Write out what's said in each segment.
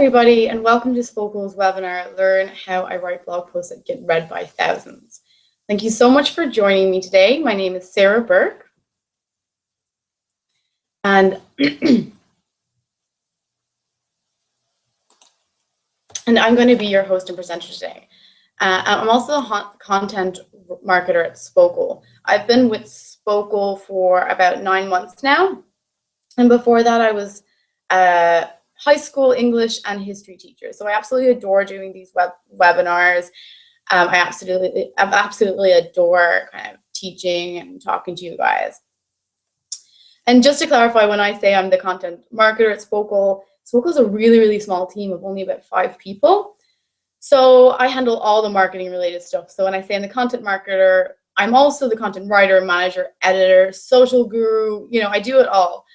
everybody, and welcome to Spokle's webinar, Learn How I Write Blog Posts That Get Read by Thousands. Thank you so much for joining me today. My name is Sarah Burke, and, I'm going to be your host and presenter today. I'm also a content marketer at Spokle. I've been with Spokle for about 9 months now, and before that I was high school English and history teacher. So I absolutely adore doing these webinars. I absolutely adore kind of teaching and talking to you guys. And just to clarify, when I say I'm the content marketer at Spokle, Spokle is a really, really small team of only about 5 people. So I handle all the marketing related stuff. So when I say I'm the content marketer, I'm also the content writer, manager, editor, social guru, I do it all.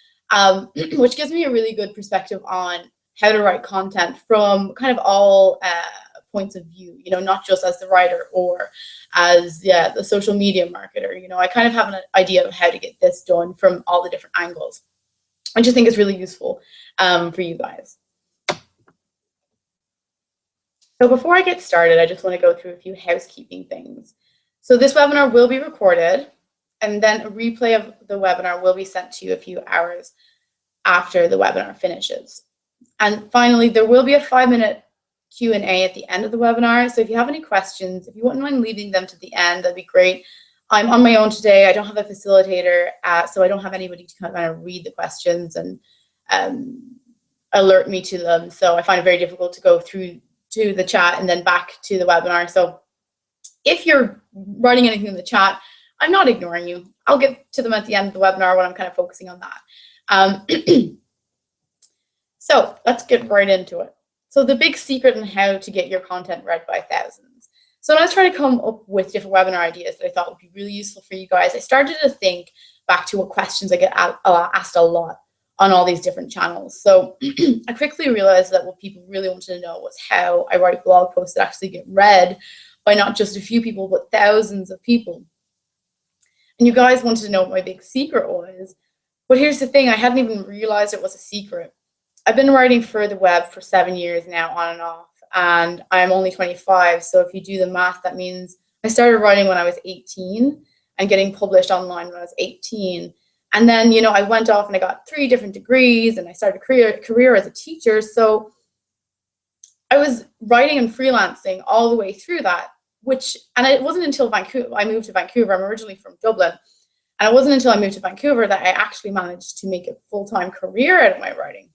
Which gives me a really good perspective on how to write content from kind of all points of view, not just as the writer or as the social media marketer. I kind of have an idea of how to get this done from all the different angles. I just think it's really useful for you guys. So before I get started, I just want to go through a few housekeeping things. So this webinar will be recorded, and then a replay of the webinar will be sent to you a few hours after the webinar finishes. And finally, there will be a 5-minute Q&A at the end of the webinar. So if you have any questions, if you wouldn't mind leaving them to the end, that'd be great. I'm on my own today. I don't have a facilitator, so I don't have anybody to kind of read the questions and alert me to them. So I find it very difficult to go through to the chat and then back to the webinar. So if you're writing anything in the chat, I'm not ignoring you. I'll get to them at the end of the webinar when I'm kind of focusing on that. So let's get right into it. So the big secret on how to get your content read by thousands. So when I was trying to come up with different webinar ideas that I thought would be really useful for you guys, I started to think back to what questions I get asked a lot on all these different channels. So I quickly realized that what people really wanted to know was how I write blog posts that actually get read by not just a few people, but thousands of people. And you guys wanted to know what my big secret was. But here's the thing, I hadn't even realized it was a secret. I've been writing for the web for 7 years now, on and off, and I'm only 25. So if you do the math, that means I started writing when I was 18 and getting published online when I was 18. And then, I went off and I got 3 different degrees and I started a career as a teacher. So I was writing and freelancing all the way through that, and it wasn't until I moved to Vancouver. I'm originally from Dublin. And it wasn't until I moved to Vancouver that I actually managed to make a full-time career out of my writing.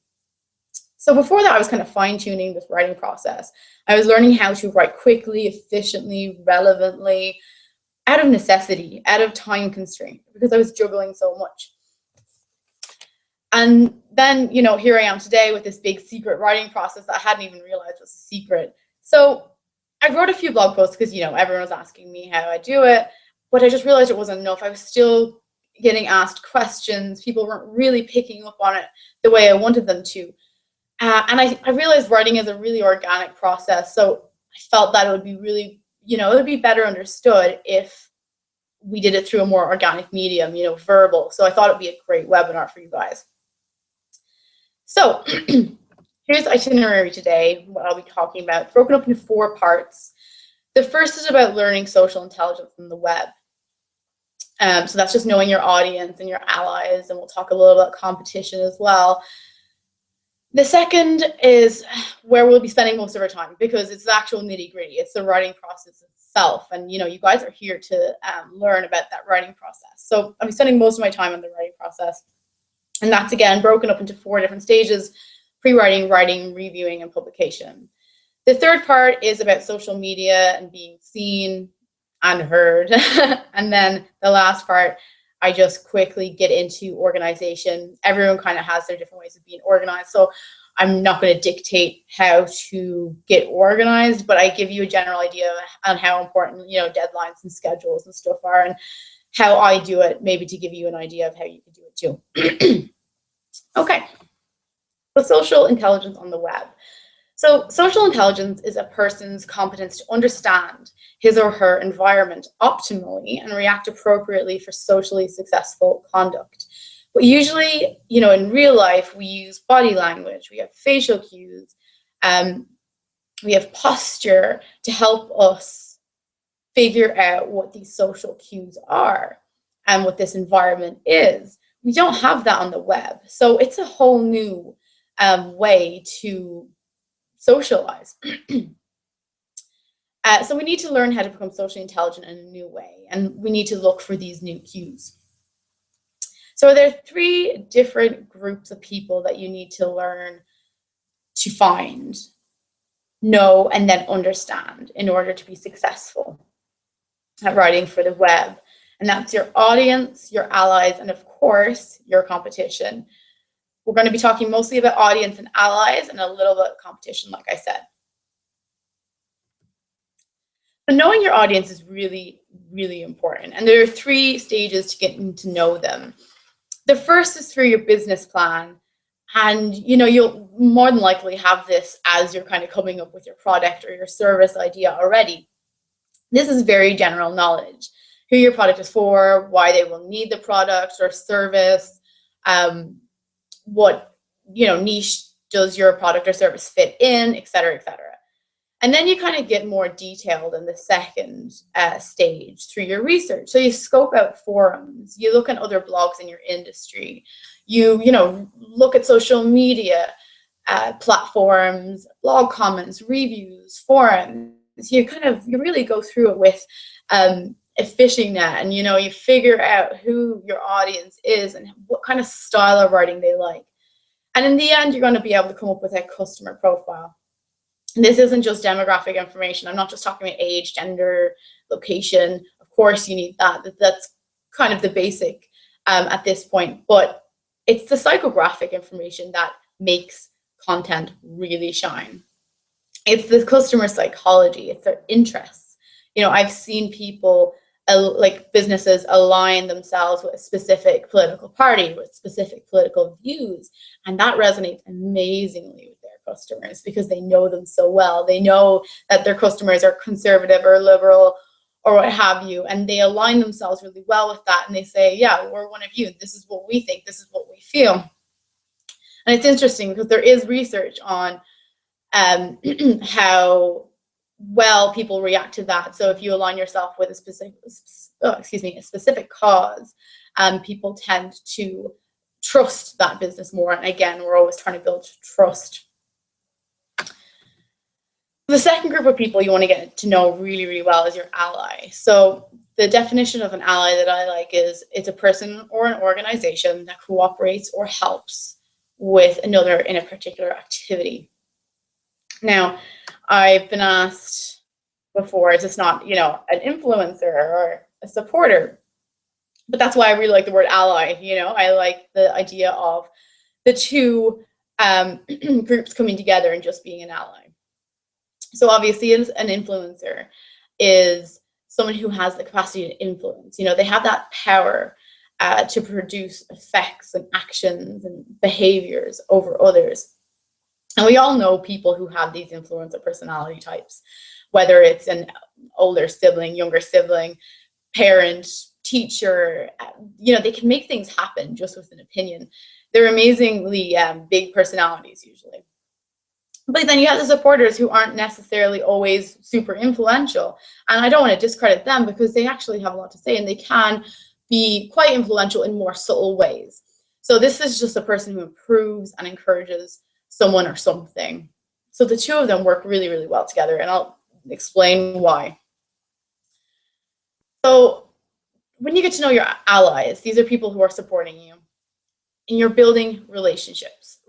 So before that, I was kind of fine-tuning this writing process. I was learning how to write quickly, efficiently, relevantly, out of necessity, out of time constraint, because I was juggling so much. And then, here I am today with this big secret writing process that I hadn't even realized was a secret. So I wrote a few blog posts because, everyone was asking me how I do it, but I just realized it wasn't enough. I was still getting asked questions. People weren't really picking up on it the way I wanted them to. And I realized writing is a really organic process. So I felt that it would be really, it would be better understood if we did it through a more organic medium, verbal. So I thought it'd be a great webinar for you guys. So here's the itinerary today, what I'll be talking about, broken up into 4 parts. The first is about learning social intelligence on the web. So that's just knowing your audience and your allies, and we'll talk a little about competition as well. The second is where we'll be spending most of our time, because it's the actual nitty-gritty. It's the writing process itself. And, you guys are here to learn about that writing process. So I'll be spending most of my time on the writing process. And that's, again, broken up into 4 different stages: pre-writing, writing, reviewing, and publication. The third part is about social media and being seen and heard. And then the last part, I just quickly get into organization. Everyone kind of has their different ways of being organized. So I'm not going to dictate how to get organized, but I give you a general idea on how important, deadlines and schedules and stuff are, and how I do it, maybe to give you an idea of how you can do it too. Okay. So social intelligence on the web. So social intelligence is a person's competence to understand his or her environment optimally and react appropriately for socially successful conduct. But usually, in real life, we use body language, we have facial cues, We have posture to help us figure out what these social cues are and what this environment is. We don't have that on the web. So it's a whole new way to socialize. So we need to learn how to become socially intelligent in a new way, and we need to look for these new cues. So there are 3 different groups of people that you need to learn to find, know, and then understand in order to be successful at writing for the web. And that's your audience, your allies, and of course, your competition. We're going to be talking mostly about audience and allies and a little bit of competition, like I said. So knowing your audience is really, really important. And there are 3 stages to getting to know them. The first is through your business plan. And you'll more than likely have this as you're kind of coming up with your product or your service idea already. This is very general knowledge. Who your product is for, why they will need the product or service, what niche does your product or service fit in, et cetera, et cetera. And then you kind of get more detailed in the second stage through your research. So you scope out forums, you look at other blogs in your industry, you look at social media platforms, blog comments, reviews, forums. You really go through it with a fishing net, and you figure out who your audience is and what kind of style of writing they like. And in the end, you're going to be able to come up with a customer profile. And this isn't just demographic information. I'm not just talking about age, gender, location. Of course, you need that. That's kind of the basic at this point. But it's the psychographic information that makes content really shine. It's the customer psychology. It's their interests. I've seen people, like businesses, align themselves with a specific political party, with specific political views. And that resonates amazingly with their customers because they know them so well. They know that their customers are conservative or liberal or what have you, and they align themselves really well with that. And they say, yeah, we're one of you. This is what we think. This is what we feel. And it's interesting because there is research on how well people react to that. So if you align yourself with a specific cause, people tend to trust that business more. And again, we're always trying to build trust. The second group of people you want to get to know really, really well is your ally. So the definition of an ally that I like is it's a person or an organization that cooperates or helps with another in a particular activity. Now, I've been asked before, is this not, an influencer or a supporter? But that's why I really like the word ally. I like the idea of the 2 groups coming together and just being an ally. So obviously, an influencer is someone who has the capacity to influence. They have that power to produce effects and actions and behaviors over others. And we all know people who have these influencer personality types, whether it's an older sibling, younger sibling, parent, teacher. They can make things happen just with an opinion. They're amazingly big personalities usually. But then you have the supporters who aren't necessarily always super influential. And I don't want to discredit them because they actually have a lot to say and they can be quite influential in more subtle ways. So this is just a person who improves and encourages someone or something. So the 2 of them work really, really well together, and I'll explain why. So when you get to know your allies, these are people who are supporting you, and you're building relationships.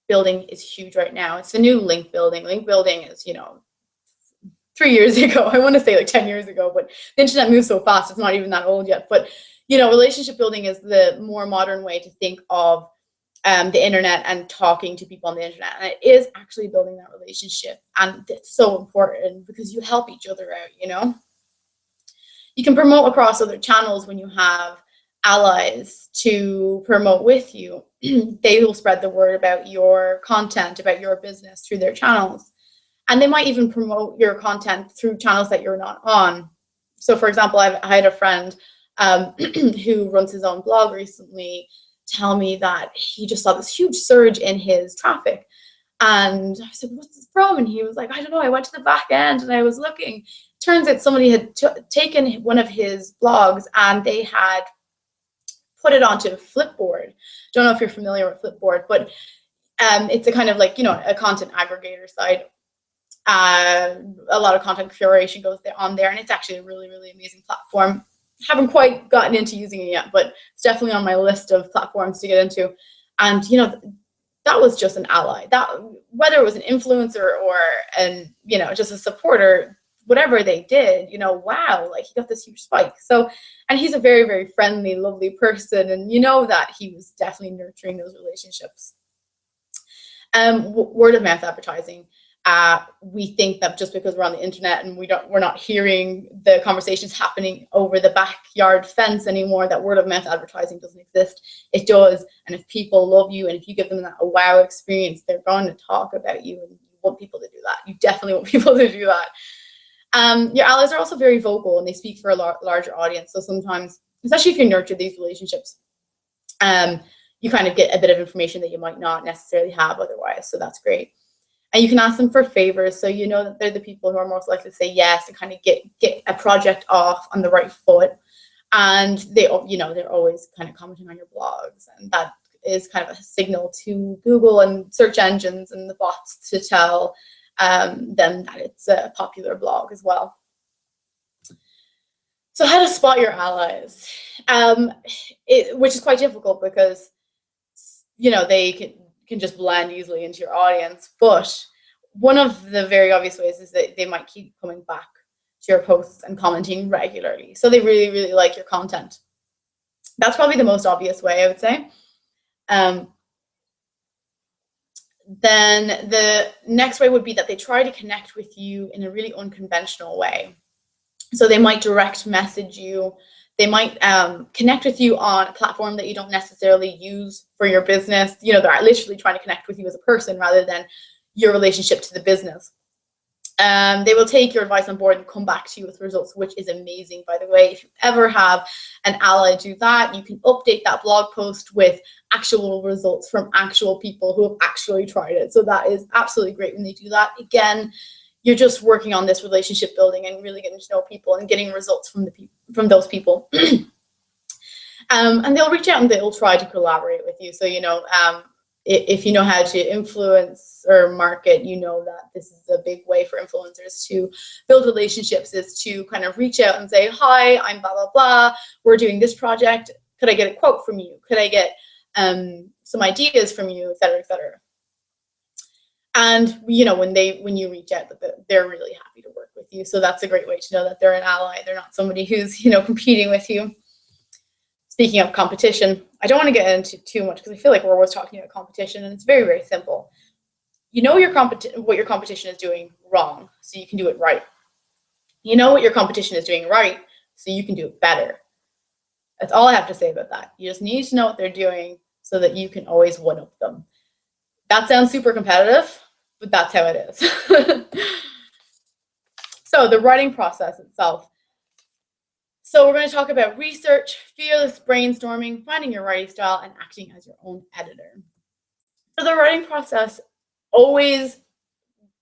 Building is huge right now. It's the new link building. Link building is, 3 years ago. I want to say like 10 years ago, but the internet moves so fast. It's not even that old yet. But, relationship building is the more modern way to think of the internet and talking to people on the internet. And it is actually building that relationship. And it's so important because you help each other out, You can promote across other channels when you have allies to promote with you. They will spread the word about your content, about your business through their channels. And they might even promote your content through channels that you're not on. So for example, I had a friend who runs his own blog recently tell me that he just saw this huge surge in his traffic. And I said, what's this from? And he was like, I don't know. I went to the back end and I was looking. Turns out somebody had taken one of his blogs and they had put it onto Flipboard. Don't know if you're familiar with Flipboard, but it's a kind of like, a content aggregator site. A lot of content curation goes on there, and it's actually a really, really amazing platform. Haven't quite gotten into using it yet, but it's definitely on my list of platforms to get into. And that was just an ally. That whether it was an influencer or just a supporter, whatever they did, wow, like he got this huge spike. So, and he's a very, very friendly, lovely person, and that he was definitely nurturing those relationships. Word of mouth advertising. We think that just because we're on the internet and we're not hearing the conversations happening over the backyard fence anymore, that word of mouth advertising doesn't exist. It does. And if people love you and if you give them that a wow experience, they're going to talk about you, and you want people to do that. You definitely want people to do that. Your allies are also very vocal and they speak for a larger audience. So sometimes, especially if you nurture these relationships, you kind of get a bit of information that you might not necessarily have otherwise. So that's great. And you can ask them for favors, so that they're the people who are most likely to say yes and kind of get a project off on the right foot. And they're always kind of commenting on your blogs, and that is kind of a signal to Google and search engines and the bots to tell them that it's a popular blog as well. So how to spot your allies, which is quite difficult because they can just blend easily into your audience. But one of the very obvious ways is that they might keep coming back to your posts and commenting regularly. So they really, really like your content. That's probably the most obvious way, I would say. Then the next way would be that they try to connect with you in a really unconventional way. So they might direct message you. They might connect with you on a platform that you don't necessarily use for your business. They're literally trying to connect with you as a person rather than your relationship to the business. They will take your advice on board and come back to you with results, which is amazing, by the way. If you ever have an ally do that, you can update that blog post with actual results from actual people who have actually tried it. So that is absolutely great when they do that. Again, you're just working on this relationship building and really getting to know people and getting results from those people. And they'll reach out and they'll try to collaborate with you. So, if you know how to influence or market, that this is a big way for influencers to build relationships, is to kind of reach out and say, hi, I'm blah, blah, blah. We're doing this project. Could I get a quote from you? Could I get some ideas from you, et cetera, et cetera. And, when you reach out, they're really happy to work with you. So that's a great way to know that they're an ally. They're not somebody who's, competing with you. Speaking of competition, I don't want to get into too much because I feel like we're always talking about competition, and it's very, very simple. What your competition is doing wrong, so you can do it right. What your competition is doing right, so you can do it better. That's all I have to say about that. You just need to know what they're doing so that you can always one-up them. That sounds super competitive, but that's how it is. So the writing process itself. So we're going to talk about research, fearless brainstorming, finding your writing style, and acting as your own editor. So the writing process always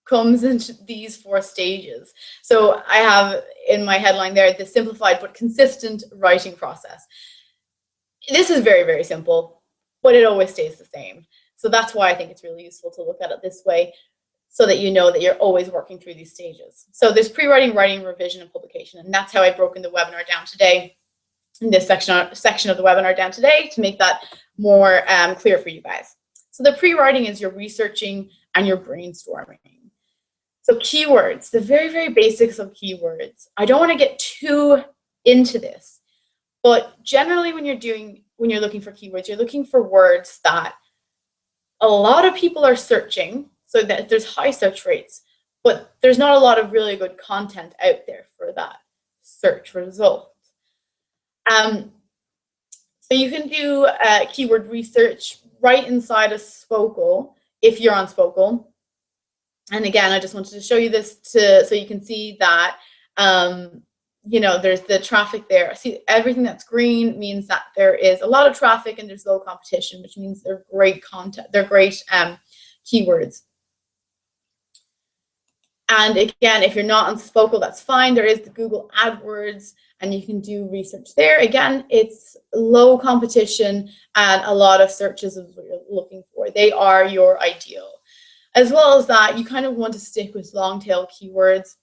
comes into these 4 stages. So I have in my headline there, the simplified but consistent writing process. This is very, very simple, but it always stays the same. So that's why I think it's really useful to look at it this way, so that you know that you're always working through these stages. So there's pre-writing, writing, revision, and publication. And that's how I've broken the webinar down today, in this section of the webinar down today, to make that more clear for you guys. So the pre-writing is your researching and your brainstorming. So keywords, the very, very basics of keywords. I don't want to get too into this, but generally when you're looking for keywords, you're looking for words that a lot of people are searching, so that there's high search rates, but there's not a lot of really good content out there for that search result. So you can do keyword research right inside of Spokel if you're on Spokel. And again, I just wanted to show you this so you can see that there's the traffic there. See, everything that's green means that there is a lot of traffic and there's low competition, which means they're great content. They're great keywords. And again, if you're not on Focal, that's fine. There is the Google AdWords, and you can do research there. Again, it's low competition, and a lot of searches is what you're looking for. They are your ideal. As well as that, you kind of want to stick with long tail keywords.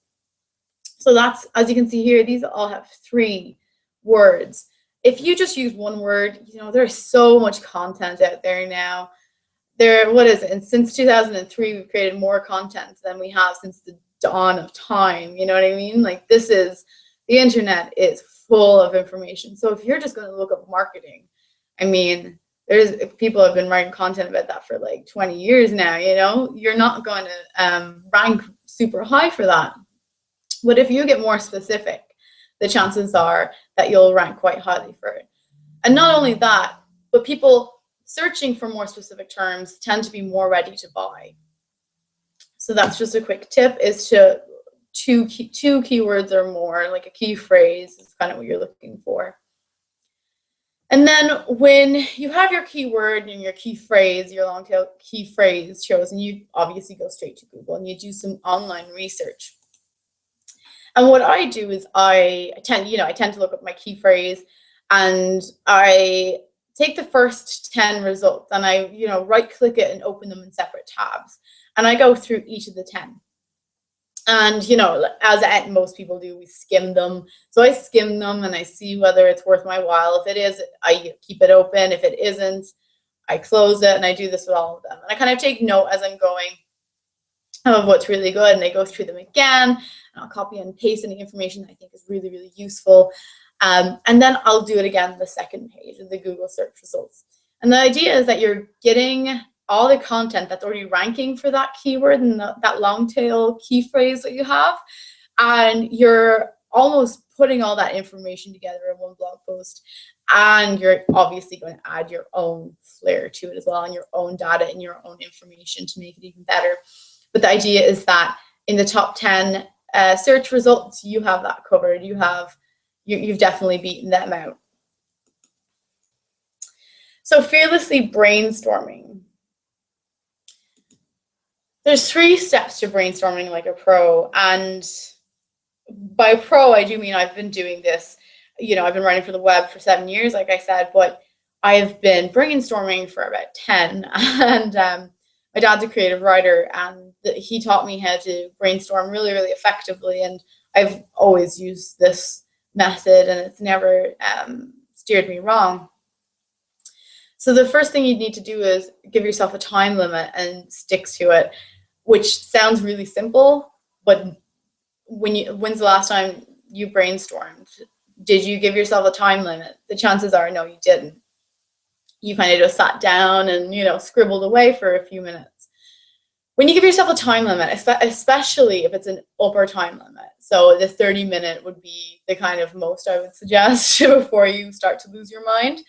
So that's, as you can see here, these all have 3 words. If you just use 1 word, you know, there's so much content out there now. What is it? And since 2003, we've created more content than we have since the dawn of time. You know what I mean? Like, the internet is full of information. So if you're just going to look up marketing, I mean, there's people have been writing content about that for like 20 years now. You know, you're not going to rank super high for that. But if you get more specific, the chances are that you'll rank quite highly for it. And not only that, but people searching for more specific terms tend to be more ready to buy. So that's just a quick tip, is to two keywords or more, like a key phrase is kind of what you're looking for. And then when you have your keyword and your key phrase, your long tail key phrase chosen, you obviously go straight to Google and you do some online research. And what I do is I tend to look up my key phrase, and I take the first 10 results and I, right click it and open them in separate tabs. And I go through each of the 10. And, as most people do, we skim them. So I skim them and I see whether it's worth my while. If it is, I keep it open. If it isn't, I close it, and I do this with all of them. And I kind of take note as I'm going of what's really good, and I go through them again, and I'll copy and paste any information that I think is really, really useful. And then I'll do it again the second page of the Google search results. And the idea is that you're getting all the content that's already ranking for that keyword and that long tail key phrase that you have, and you're almost putting all that information together in one blog post. And you're obviously going to add your own flair to it as well, and your own data and your own information to make it even better. But the idea is that in the top 10 search results, you have that covered. You've definitely beaten them out. So fearlessly brainstorming. There's 3 steps to brainstorming like a pro. And by pro, I do mean I've been doing this. I've been writing for the web for 7 years, like I said, but I've been brainstorming for about 10. And my dad's a creative writer, and he taught me how to brainstorm really, really effectively. And I've always used this method, and it's never steered me wrong. So the first thing you need to do is give yourself a time limit and stick to it, which sounds really simple, but when's the last time you brainstormed? Did you give yourself a time limit? The chances are no, you didn't. You kind of just sat down and, scribbled away for a few minutes. When you give yourself a time limit, especially if it's an upper time limit, so the 30-minute would be the kind of most I would suggest before you start to lose your mind,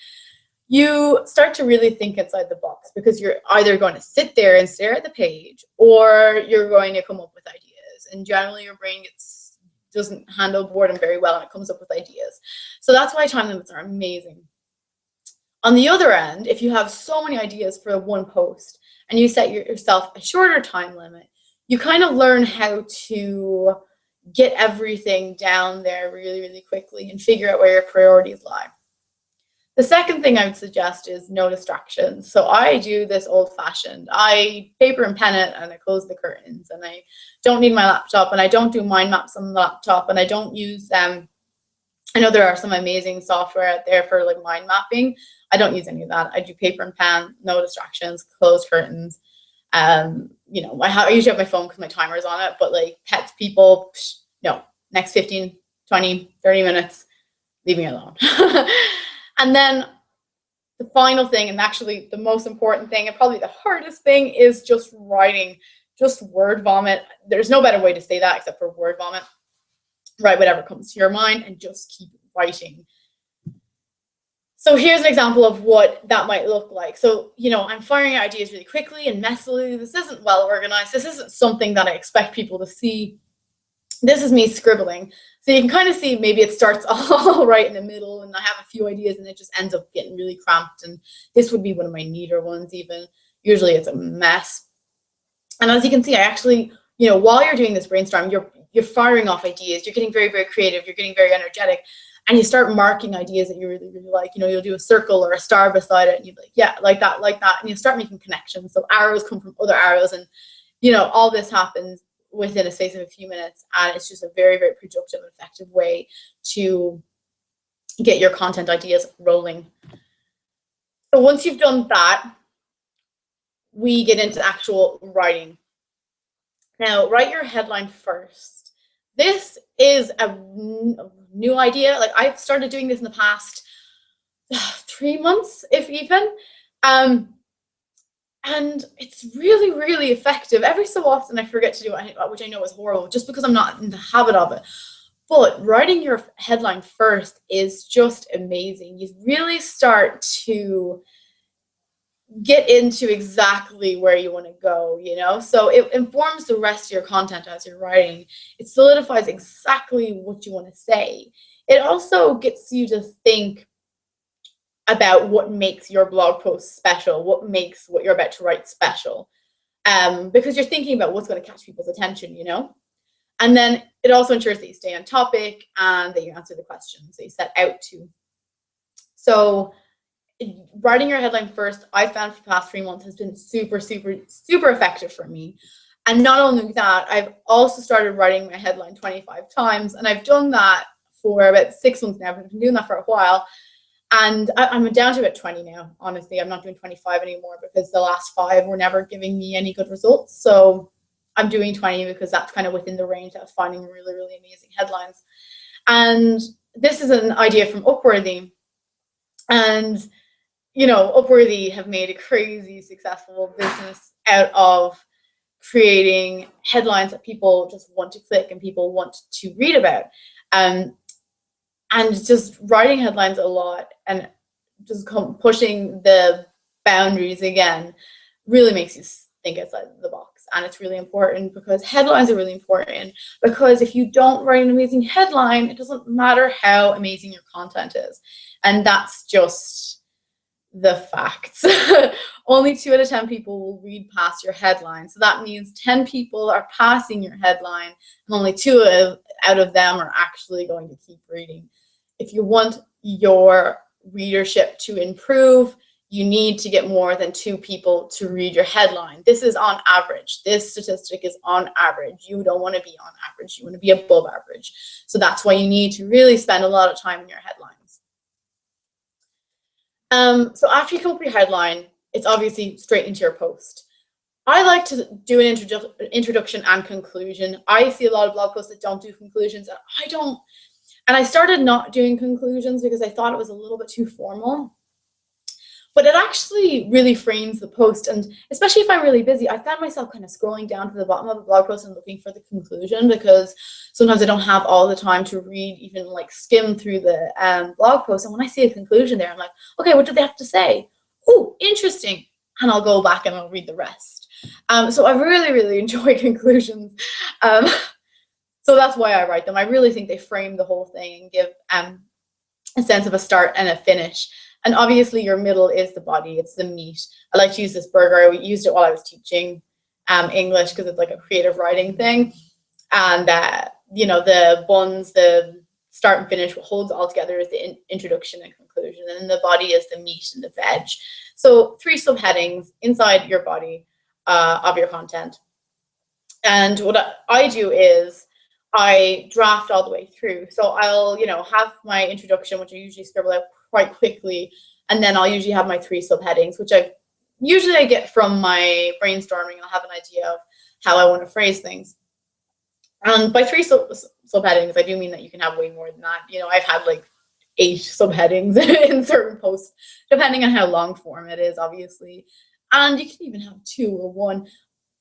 you start to really think inside the box, because you're either going to sit there and stare at the page, or you're going to come up with ideas. And generally your brain doesn't handle boredom very well, and it comes up with ideas. So that's why time limits are amazing. On the other end, if you have so many ideas for one post and you set yourself a shorter time limit, you kind of learn how to get everything down there really, really quickly and figure out where your priorities lie. The second thing I would suggest is no distractions. So I do this old-fashioned. I paper and pen it, and I close the curtains, and I don't need my laptop, and I don't do mind maps on the laptop, and I don't use them. I know there are some amazing software out there for like mind mapping. I don't use any of that. I do paper and pen, no distractions, closed curtains. I usually have my phone because my timer is on it, but like pets, people, no, next 15, 20, 30 minutes, leave me alone. And then the final thing, and actually the most important thing, and probably the hardest thing, is just writing, just word vomit. There's no better way to say that except for word vomit. Write whatever comes to your mind and just keep writing. So here's an example of what that might look like. So, I'm firing ideas really quickly and messily. This isn't well organized. This isn't something that I expect people to see. This is me scribbling. So you can kind of see maybe it starts all right in the middle, and I have a few ideas, and it just ends up getting really cramped. And this would be one of my neater ones even. Usually it's a mess. And as you can see, I actually while you're doing this brainstorm, you're firing off ideas. You're getting very, very creative. You're getting very energetic. And you start marking ideas that you really, really like. You'll do a circle or a star beside it, and you're like, yeah, like that. And you start making connections. So arrows come from other arrows, and all this happens within a space of a few minutes. And it's just a very, very productive and effective way to get your content ideas rolling. So once you've done that, we get into actual writing. Now, write your headline first. This is a new idea. Like, I've started doing this in the past 3 months, if even. And it's really, really effective. Every so often I forget to do it, which I know is horrible, just because I'm not in the habit of it. But writing your headline first is just amazing. You really start to get into exactly where you want to go, So it informs the rest of your content as you're writing. It solidifies exactly what you want to say. It also gets you to think about what makes your blog post special, what makes what you're about to write special, because you're thinking about what's going to catch people's attention, And then it also ensures that you stay on topic and that you answer the questions that you set out to. So writing your headline first, I found for the past 3 months has been super, super, super effective for me. And not only that, I've also started writing my headline 25 times, and I've done that for about 6 months now. I've been doing that for a while. And I'm down to about 20 now, honestly. I'm not doing 25 anymore because the last 5 were never giving me any good results. So I'm doing 20 because that's kind of within the range of finding really, really amazing headlines. And this is an idea from Upworthy. And, Upworthy have made a crazy successful business out of creating headlines that people just want to click and people want to read about. And just writing headlines a lot and just pushing the boundaries again really makes you think outside the box. And it's really important because headlines are really important, because if you don't write an amazing headline, it doesn't matter how amazing your content is. And that's just the facts. Only 2 out of 10 people will read past your headline. So that means 10 people are passing your headline, and only 2 out of them are actually going to keep reading. If you want your readership to improve, you need to get more than 2 people to read your headline. This is on average. This statistic is on average. You don't want to be on average. You want to be above average. So that's why you need to really spend a lot of time in your headlines. So after you come up with your headline, it's obviously straight into your post. I like to do an introduction and conclusion. I see a lot of blog posts that don't do conclusions. And I started not doing conclusions because I thought it was a little bit too formal. But it actually really frames the post. And especially if I'm really busy, I found myself kind of scrolling down to the bottom of the blog post and looking for the conclusion, because sometimes I don't have all the time to read, even like skim through the blog post. And when I see a conclusion there, I'm like, okay, what do they have to say? Oh, interesting. And I'll go back and I'll read the rest. So I really, really enjoy conclusions. So that's why I write them. I really think they frame the whole thing and give a sense of a start and a finish. And obviously your middle is the body, it's the meat. I like to use this burger. I used it while I was teaching English because it's like a creative writing thing. And, the buns, the start and finish, what holds it all together is the introduction and conclusion. And then the body is the meat and the veg. So 3 subheadings inside your body of your content. And what I do is I draft all the way through. So I'll, have my introduction, which I usually scribble out quite quickly. And then I'll usually have my 3 subheadings, which I get from my brainstorming. I'll have an idea of how I want to phrase things. And by 3 subheadings, I do mean that you can have way more than that. I've had like 8 subheadings in certain posts, depending on how long form it is, obviously. And you can even have 2 or 1,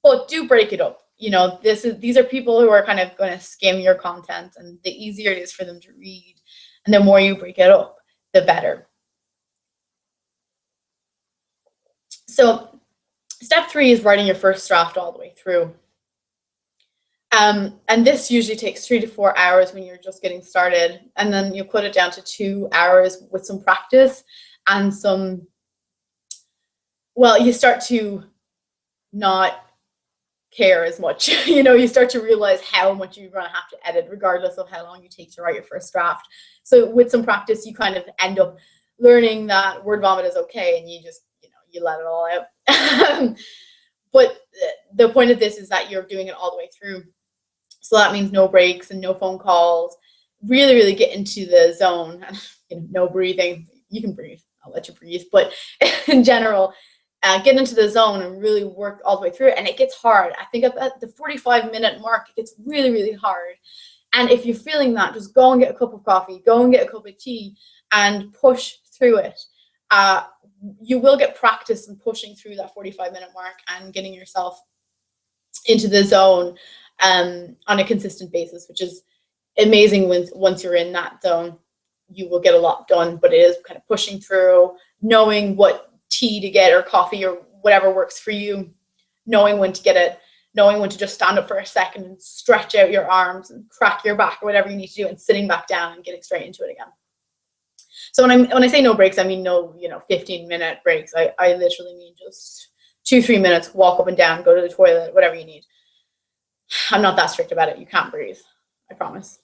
but do break it up. These are people who are kind of going to skim your content, and the easier it is for them to read, and the more you break it up, the better. So step 3 is writing your first draft all the way through. And this usually takes 3 to 4 hours when you're just getting started. And then you put it down to 2 hours with some practice and you start to not care as much. You start to realize how much you're going to have to edit regardless of how long you take to write your first draft. So with some practice, you kind of end up learning that word vomit is okay, and you just, you let it all out. But the point of this is that you're doing it all the way through. So that means no breaks and no phone calls. Really, really get into the zone. No breathing. You can breathe. I'll let you breathe. But in general, get into the zone and really work all the way through it. And it gets hard. I think at the 45-minute mark, it gets really, really hard. And if you're feeling that, just go and get a cup of coffee, go and get a cup of tea, and push through it. You will get practice in pushing through that 45-minute mark and getting yourself into the zone on a consistent basis, which is amazing. Once you're in that zone, you will get a lot done. But it is kind of pushing through, knowing what tea to get or coffee or whatever works for you, knowing when to get it, knowing when to just stand up for a second and stretch out your arms and crack your back or whatever you need to do, and sitting back down and getting straight into it again. So when I say no breaks, I mean no 15-minute breaks. I literally mean just 2-3 minutes, walk up and down, go to the toilet, whatever you need. I'm not that strict about it. You can't breathe, I promise.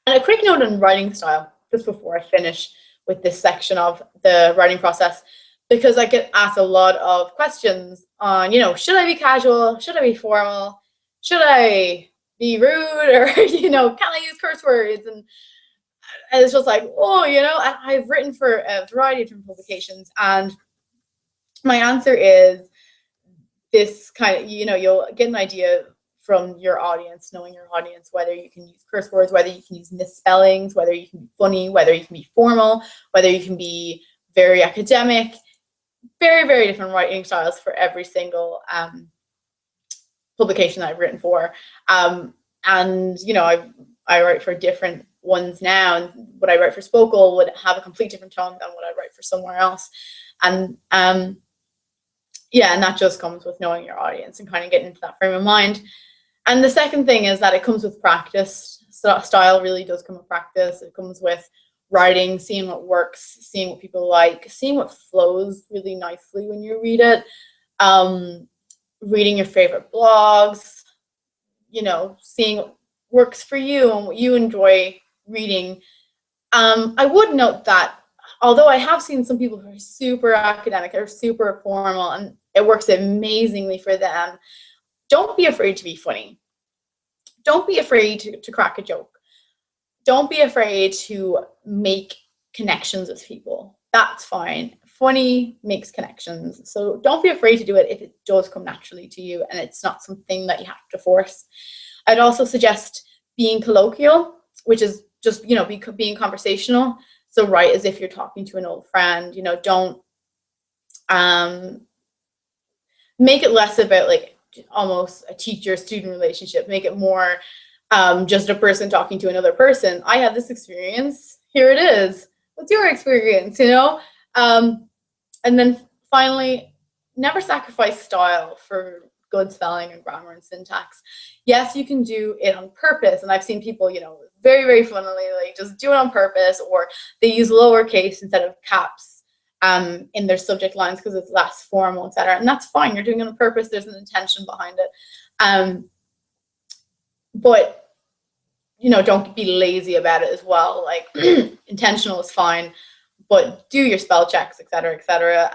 And a quick note on writing style, just before I finish with this section of the writing process, because I get asked a lot of questions on, should I be casual? Should I be formal? Should I be rude? Or, can I use curse words? And it's just like, I've written for a variety of different publications, and my answer is this kind of, you'll get an idea from your audience, knowing your audience, whether you can use curse words, whether you can use misspellings, whether you can be funny, whether you can be formal, whether you can be very academic. Very, very different writing styles for every single publication that I've written for. And, I write for different ones now, and what I write for Spokal would have a complete different tone than what I write for somewhere else. And and that just comes with knowing your audience and kind of getting into that frame of mind. And the second thing is that it comes with practice. Style really does come with practice. It comes with writing, seeing what works, seeing what people like, seeing what flows really nicely when you read it, reading your favorite blogs, seeing what works for you and what you enjoy reading. I would note that although I have seen some people who are super academic or super formal and it works amazingly for them, don't be afraid to be funny. Don't be afraid to crack a joke. Don't be afraid to make connections with people. That's fine. Funny makes connections. So don't be afraid to do it if it does come naturally to you and it's not something that you have to force. I'd also suggest being colloquial, which is just, being conversational. So write as if you're talking to an old friend. Don't make it less about like almost a teacher-student relationship. Make it more just a person talking to another person. I had this experience. Here it is. What's your experience? And then finally, never sacrifice style for good spelling and grammar and syntax. Yes, you can do it on purpose. And I've seen people, very, very funnily, like just do it on purpose, or they use lowercase instead of caps in their subject lines because it's less formal, etc. And that's fine. You're doing it on purpose. There's an intention behind it. But don't be lazy about it as well. Like intentional is fine, but do your spell checks, etc., etc.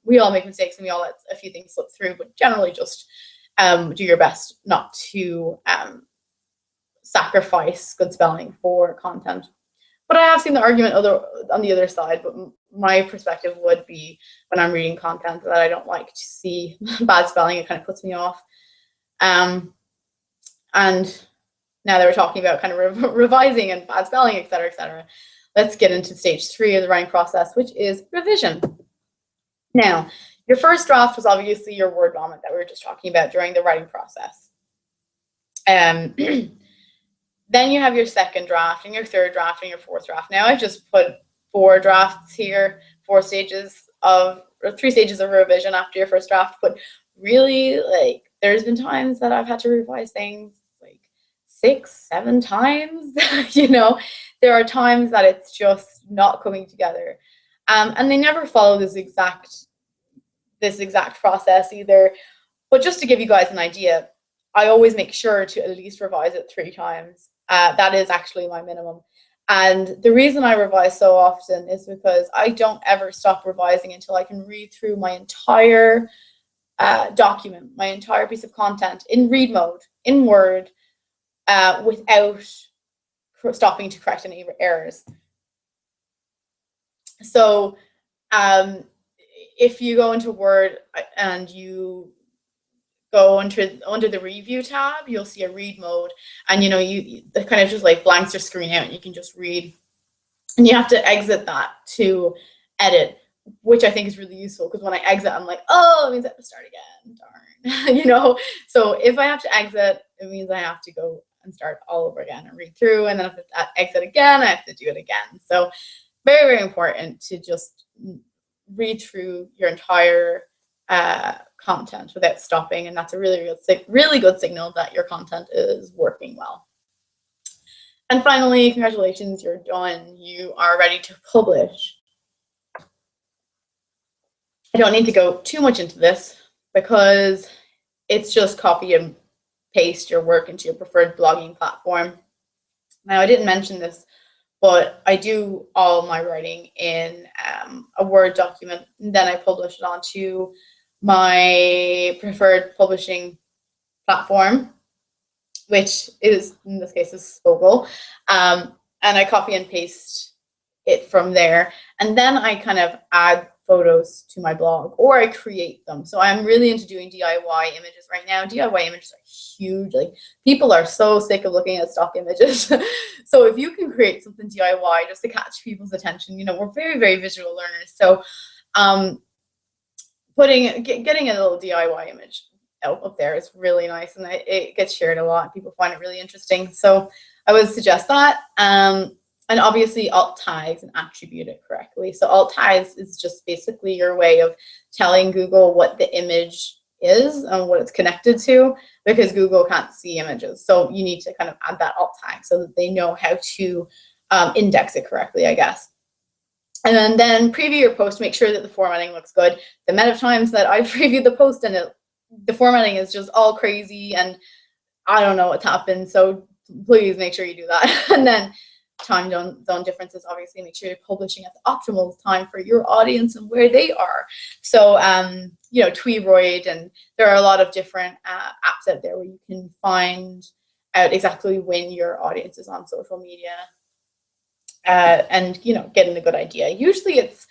We all make mistakes and we all let a few things slip through, but generally just do your best not to sacrifice good spelling for content. But I have seen the argument on the other side, but my perspective would be when I'm reading content that I don't like to see bad spelling, it kind of puts me off. And now that we're talking about kind of revising and bad spelling, etc., etc., let's get into stage 3 of the writing process, which is revision. Now, your first draft was obviously your word vomit that we were just talking about during the writing process. Then you have your second draft and your third draft and your fourth draft. Now I've just put 4 drafts here, 3 stages of revision after your first draft. But really, like, there's been times that I've had to revise things 6-7 times. There are times that it's just not coming together, and they never follow this exact process either. But just to give you guys an idea, I always make sure to at least revise it 3 times. That is actually my minimum. And the reason I revise so often is because I don't ever stop revising until I can read through my entire document, my entire piece of content in read mode, in Word, without stopping to correct any errors. So if you go into Word and you go under the review tab, you'll see a read mode, and you that kind of just like blanks your screen out and you can just read, and you have to exit that to edit, which I think is really useful, because when I exit I'm like, oh, it means I have to start again, darn. So if I have to exit, it means I have to go and start all over again and read through, and then if I exit again, I have to do it again. So very, very important to just read through your entire content without stopping, and that's a really good signal that your content is working well. And finally, congratulations, you're done. You are ready to publish. I don't need to go too much into this because it's just copy and paste your work into your preferred blogging platform. Now, I didn't mention this, but I do all my writing in a Word document, and then I publish it onto my preferred publishing platform, which is, in this case, is Spogle. And I copy and paste it from there. And then I kind of add photos to my blog, or I create them. So I'm really into doing DIY images right now. DIY images are huge. Like, people are so sick of looking at stock images. So if you can create something DIY just to catch people's attention, we're very, very visual learners. So getting a little DIY image out up there is really nice, and it gets shared a lot. People find it really interesting. So I would suggest that. And obviously alt tags and attribute it correctly. So alt tags is just basically your way of telling Google what the image is and what it's connected to, because Google can't see images. So you need to kind of add that alt tag so that they know how to index it correctly, I guess. And then preview your post, make sure that the formatting looks good. The amount of times that I've previewed the post and the formatting is just all crazy and I don't know what's happened. So please make sure you do that. And then time zone differences, obviously make sure you're publishing at the optimal time for your audience and where they are. So, Tweetroid, and there are a lot of different apps out there where you can find out exactly when your audience is on social media. And getting a good idea. Usually it's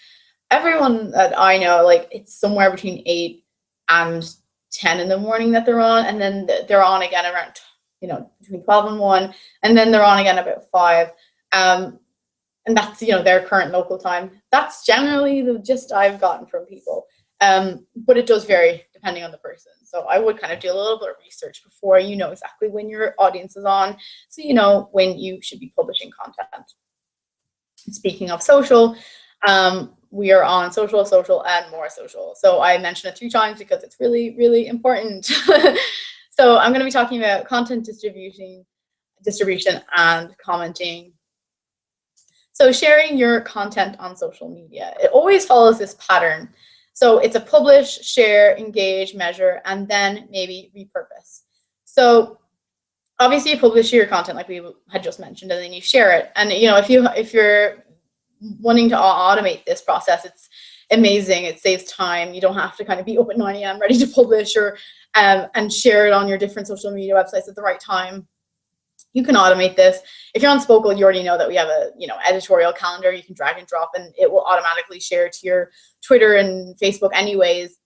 everyone that I know, like, it's somewhere between 8 and 10 in the morning that they're on, and then they're on again around between 12 and 1, and then they're on again about 5. And that's their current local time. That's generally the gist I've gotten from people. But it does vary depending on the person. So I would kind of do a little bit of research before you know exactly when your audience is on, so you know when you should be publishing content. Speaking of social, we are on social, and more social. So I mentioned it 3 times because it's really, really important. So I'm going to be talking about content distribution and commenting. So sharing your content on social media, it always follows this pattern. So it's a publish, share, engage, measure, and then maybe repurpose. So obviously you publish your content like we had just mentioned, and then you share it. And if you're wanting to automate this process, it's amazing. It saves time. You don't have to kind of be up at 9 a.m. ready to publish or and share it on your different social media websites at the right time. You can automate this. If you're on Spogle, you already know that we have a editorial calendar. You can drag and drop, and it will automatically share to your Twitter and Facebook anyways.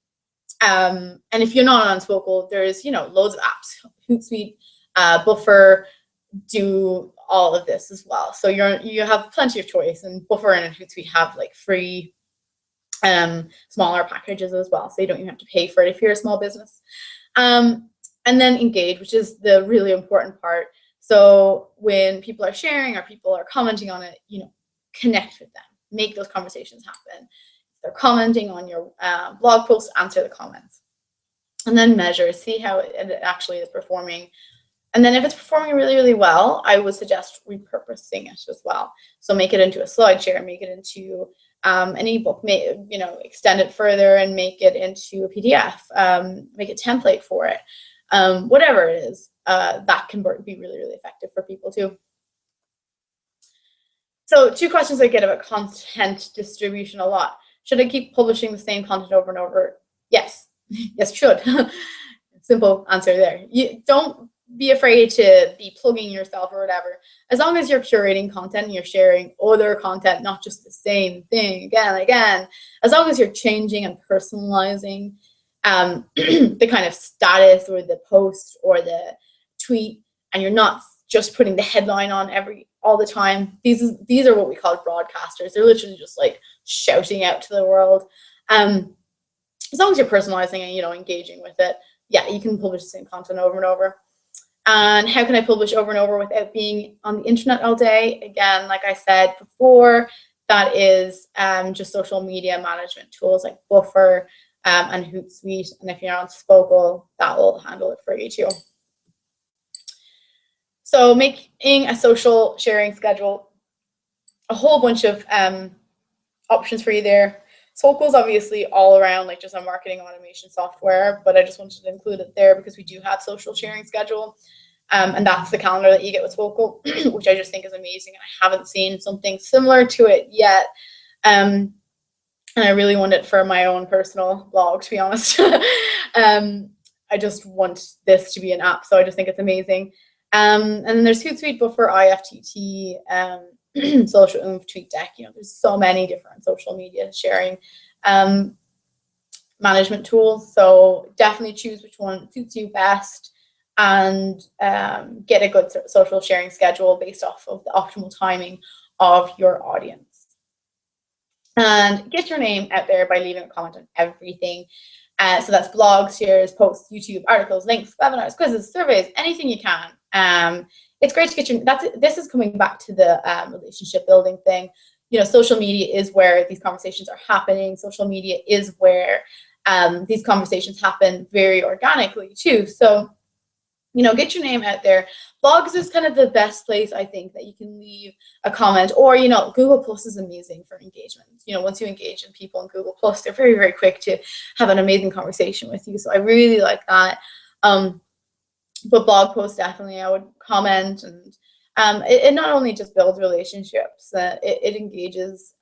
And if you're not on Spogle, there's loads of apps. Hootsuite, Buffer do all of this as well. So you have plenty of choice, and Buffer and Hootsuite have like free smaller packages as well, so you don't even have to pay for it if you're a small business. And then engage, which is the really important part. So when people are sharing or people are commenting on it, connect with them, make those conversations happen. If they're commenting on your blog post, answer the comments. And then measure, see how it actually is performing. And then if it's performing really, really well, I would suggest repurposing it as well. So make it into a SlideShare, make it into an ebook, extend it further and make it into a PDF, make a template for it, whatever it is, that can be really, really effective for people too. So 2 questions I get about content distribution a lot. Should I keep publishing the same content over and over? Yes. Yes, you should. Simple answer there. You don't be afraid to be plugging yourself or whatever. As long as you're curating content and you're sharing other content, not just the same thing again and again, as long as you're changing and personalizing the kind of status or the post or the tweet, and you're not just putting the headline on all the time. These are what we call broadcasters. They're literally just like shouting out to the world. As long as you're personalizing and engaging with it, yeah, you can publish the same content over and over. And how can I publish over and over without being on the internet all day? Again, like I said before, that is just social media management tools like Buffer and Hootsuite. And if you're on Spokal, that will handle it for you too. So making a social sharing schedule, a whole bunch of options for you there. Spokal is obviously all around, like just a marketing automation software, but I just wanted to include it there because we do have social sharing schedule. And that's the calendar that you get with Spokal, which I just think is amazing. I haven't seen something similar to it yet. And I really want it for my own personal blog, to be honest. I just want this to be an app, so I just think it's amazing. And then there's Hootsuite, Buffer, IFTT, Social Oomph, TweetDeck. There's so many different social media sharing management tools. So definitely choose which one suits you best and get a good social sharing schedule based off of the optimal timing of your audience. And get your name out there by leaving a comment on everything. So that's blogs, shares, posts, YouTube, articles, links, webinars, quizzes, surveys, anything you can. It's great to get this is coming back to the relationship building thing. Social media is where these conversations are happening. Social media is where these conversations happen very organically too. So, get your name out there. Blogs is kind of the best place, I think, that you can leave a comment, or, Google Plus is amazing for engagement. Once you engage in people in Google Plus, they're very, very quick to have an amazing conversation with you. So I really like that. But blog posts, definitely, I would comment, and it not only just builds relationships, it engages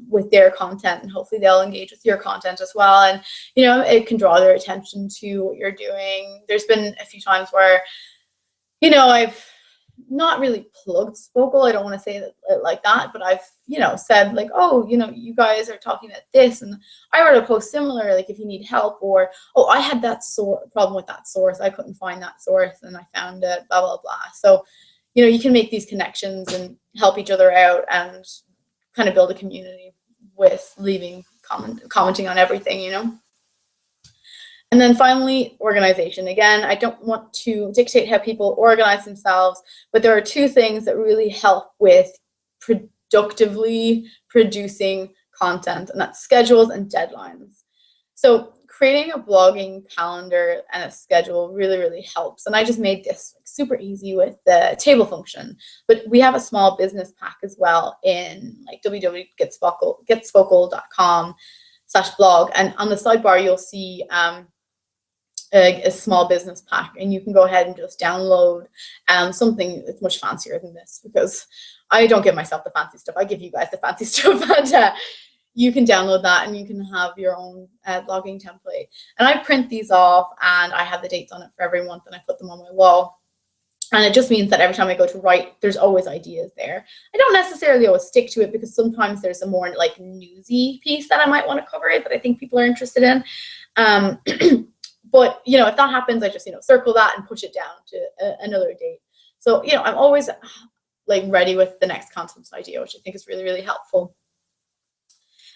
with their content, and hopefully they'll engage with your content as well. And, it can draw their attention to what you're doing. There's been a few times where, I've not really plugged Spokal. I don't want to say it like that, but I've, said like, oh, you guys are talking about this, and I wrote a post similar, like if you need help, or, oh, I had that problem with that source. I couldn't find that source and I found it, blah, blah, blah. So, you can make these connections and help each other out and kind of build a community with leaving commenting on everything, And then finally, organization. Again, I don't want to dictate how people organize themselves, but there are 2 things that really help with productively producing content, and that's schedules and deadlines. So creating a blogging calendar and a schedule really, really helps. And I just made this super easy with the table function. But we have a small business pack as well in like www.getspokal.com/blog. And on the sidebar, you'll see a small business pack, and you can go ahead and just download something that's much fancier than this, because I don't give myself the fancy stuff. I give you guys the fancy stuff, and you can download that and you can have your own blogging template. And I print these off and I have the dates on it for every month, and I put them on my wall. And it just means that every time I go to write, there's always ideas there. I don't necessarily always stick to it, because sometimes there's a more like newsy piece that I might want to cover that I think people are interested in. But, if that happens, I just, circle that and push it down to another date. So, I'm always like ready with the next content idea, which I think is really, really helpful.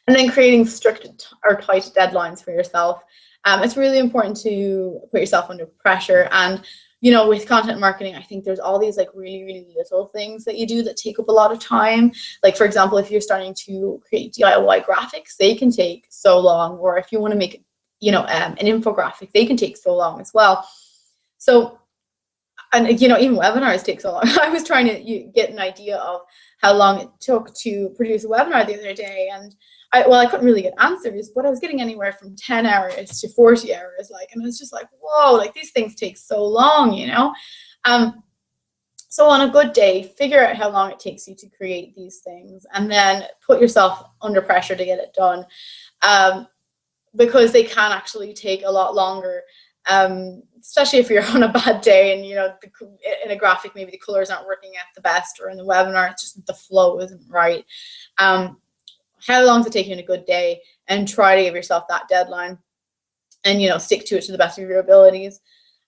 And then creating strict or tight deadlines for yourself. It's really important to put yourself under pressure. And, with content marketing, I think there's all these like really, really little things that you do that take up a lot of time. Like, for example, if you're starting to create DIY graphics, they can take so long. Or if you want to make an infographic, they can take so long as well. So, and even webinars take so long. I was trying to get an idea of how long it took to produce a webinar the other day, and I couldn't really get answers, but I was getting anywhere from 10 hours to 40 hours, like, and it was just like, whoa, like these things take so long, you know? So on a good day, figure out how long it takes you to create these things, and then put yourself under pressure to get it done, because they can actually take a lot longer, especially if you're on a bad day and, you know, in a graphic, maybe the colors aren't working at the best, or in the webinar, it's just the flow isn't right. How long does it take you in a good day? And try to give yourself that deadline, and, you know, stick to it to the best of your abilities.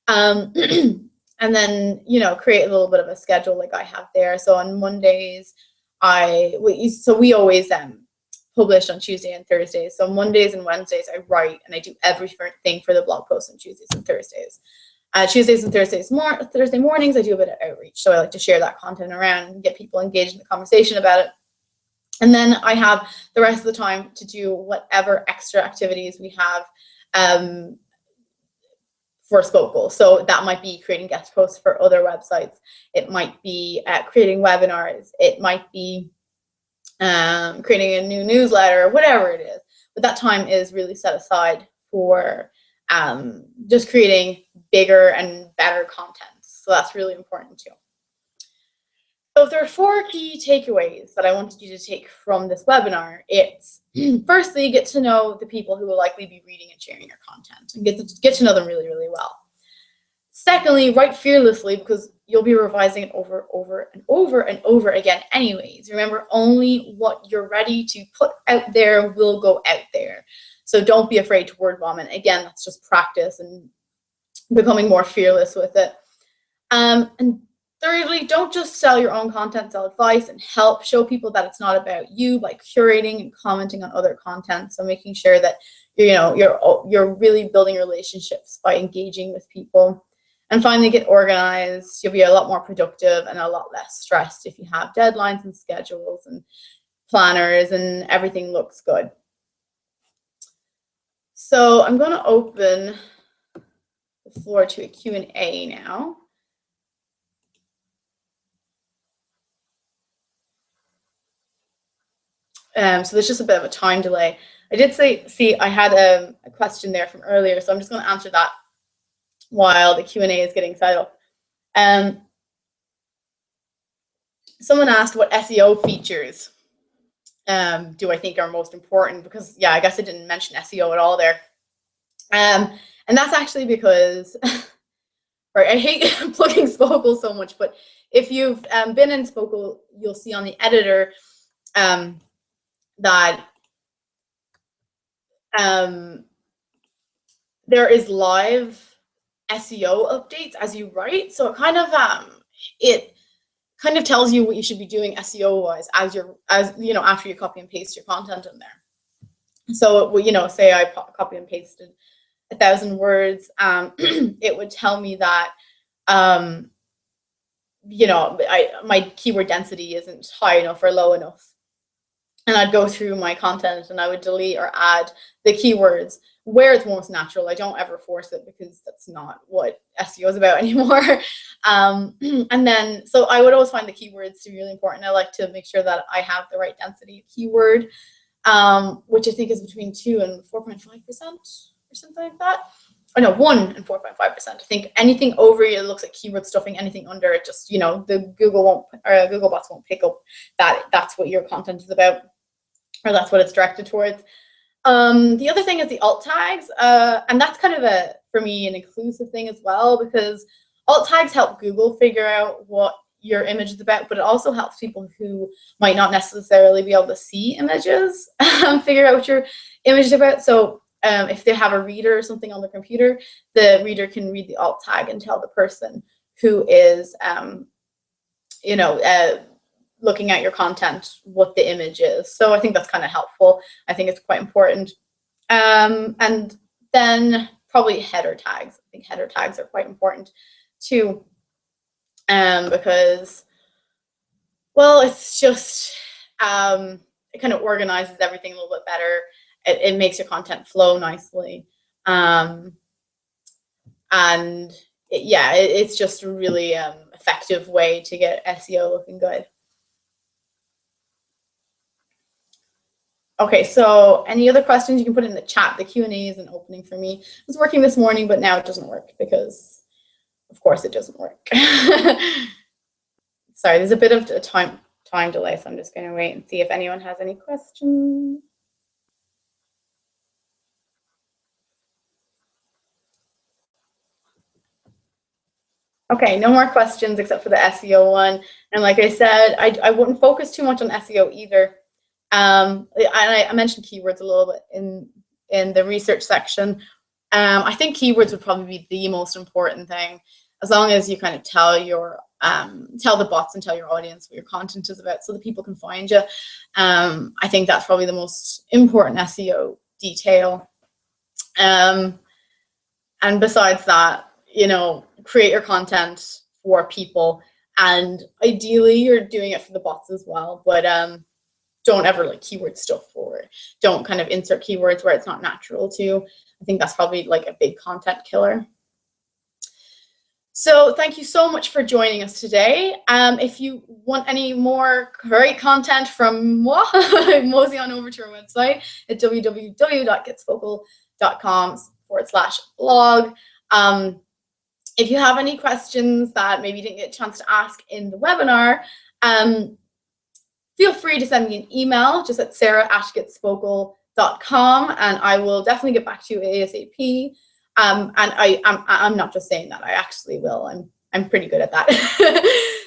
And then, you know, create a little bit of a schedule like I have there. So on Mondays, we always publish on Tuesday and Thursdays. So Mondays and Wednesdays I write, and I do everything for the blog post on Tuesdays and Thursdays. Tuesdays and Thursday mornings, I do a bit of outreach. So I like to share that content around and get people engaged in the conversation about it. And then I have the rest of the time to do whatever extra activities we have for Spokal. So that might be creating guest posts for other websites. It might be creating webinars. It might be creating a new newsletter, whatever it is. But that time is really set aside for just creating bigger and better content. So that's really important too. So if there are 4 key takeaways that I wanted you to take from this webinar, it's firstly, get to know the people who will likely be reading and sharing your content, and get to know them really, really well. Secondly, write fearlessly, because you'll be revising it over and over again anyways. Remember, only what you're ready to put out there will go out there. So don't be afraid to word vomit. Again, that's just practice and becoming more fearless with it. And thirdly, don't just sell your own content, sell advice and help. Show people that it's not about you by curating and commenting on other content. So making sure that you're really building relationships by engaging with people. And finally, get organized. You'll be a lot more productive and a lot less stressed if you have deadlines and schedules and planners and everything looks good. So I'm going to open the floor to a Q&A now. So there's just a bit of a time delay. I did see I had a question there from earlier, so I'm just going to answer that while the Q&A is getting set up. Someone asked what SEO features do I think are most important, because yeah, I guess I didn't mention SEO at all there. And that's actually because right, I hate plugging Spokal so much, but if you've been in Spokal, you'll see on the editor that there is live SEO updates as you write. So it kind of tells you what you should be doing SEO wise as after you copy and paste your content in there. So say I copy and pasted 1,000 words, it would tell me that my keyword density isn't high enough or low enough. And I'd go through my content and I would delete or add the keywords where it's most natural. I don't ever force it, because that's not what SEO is about anymore. And then, so I would always find the keywords to be really important. I like to make sure that I have the right density of keyword, which I think is between 2 and 4.5% or something like that. Or no, 1 and 4.5%. I think anything over it looks like keyword stuffing. Anything under it, just the Google bots won't pick up that that's what your content is about, or that's what it's directed towards. The other thing is the alt tags, and that's kind of for me, an inclusive thing as well, because alt tags help Google figure out what your image is about, but it also helps people who might not necessarily be able to see images figure out what your image is about. So if they have a reader or something on the computer, the reader can read the alt tag and tell the person who is looking at your content what the image is. So I think that's kind of helpful. I think it's quite important. And then probably header tags. I think header tags are quite important too, because, well, it's just, it kind of organizes everything a little bit better. It makes your content flow nicely. It's just a really effective way to get SEO looking good. Okay, so any other questions you can put in the chat. The Q&A isn't opening for me. It was working this morning, but now it doesn't work because, of course, it doesn't work. Sorry, there's a bit of a time delay, so I'm just going to wait and see if anyone has any questions. Okay, no more questions except for the SEO one. And like I said, I wouldn't focus too much on SEO either. I mentioned keywords a little bit in the research section. I think keywords would probably be the most important thing, as long as you kind of tell the bots and tell your audience what your content is about so that people can find you. I think that's probably the most important SEO detail. And besides that, you know, create your content for people, and ideally you're doing it for the bots as well, but don't ever like keyword stuff, or don't kind of insert keywords where it's not natural to. I think that's probably like a big content killer. So thank you so much for joining us today. If you want any more great content from moi, mosey on over to our website at www.getspoken.com/blog. If you have any questions that maybe you didn't get a chance to ask in the webinar, feel free to send me an email just at sarah@getspoken.com, and I will definitely get back to you ASAP. And I'm not just saying that, I actually will. I'm pretty good at that.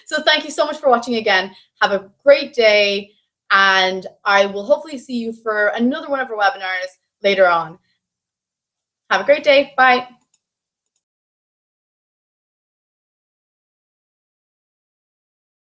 So thank you so much for watching again. Have a great day, and I will hopefully see you for another one of our webinars later on. Have a great day. Bye.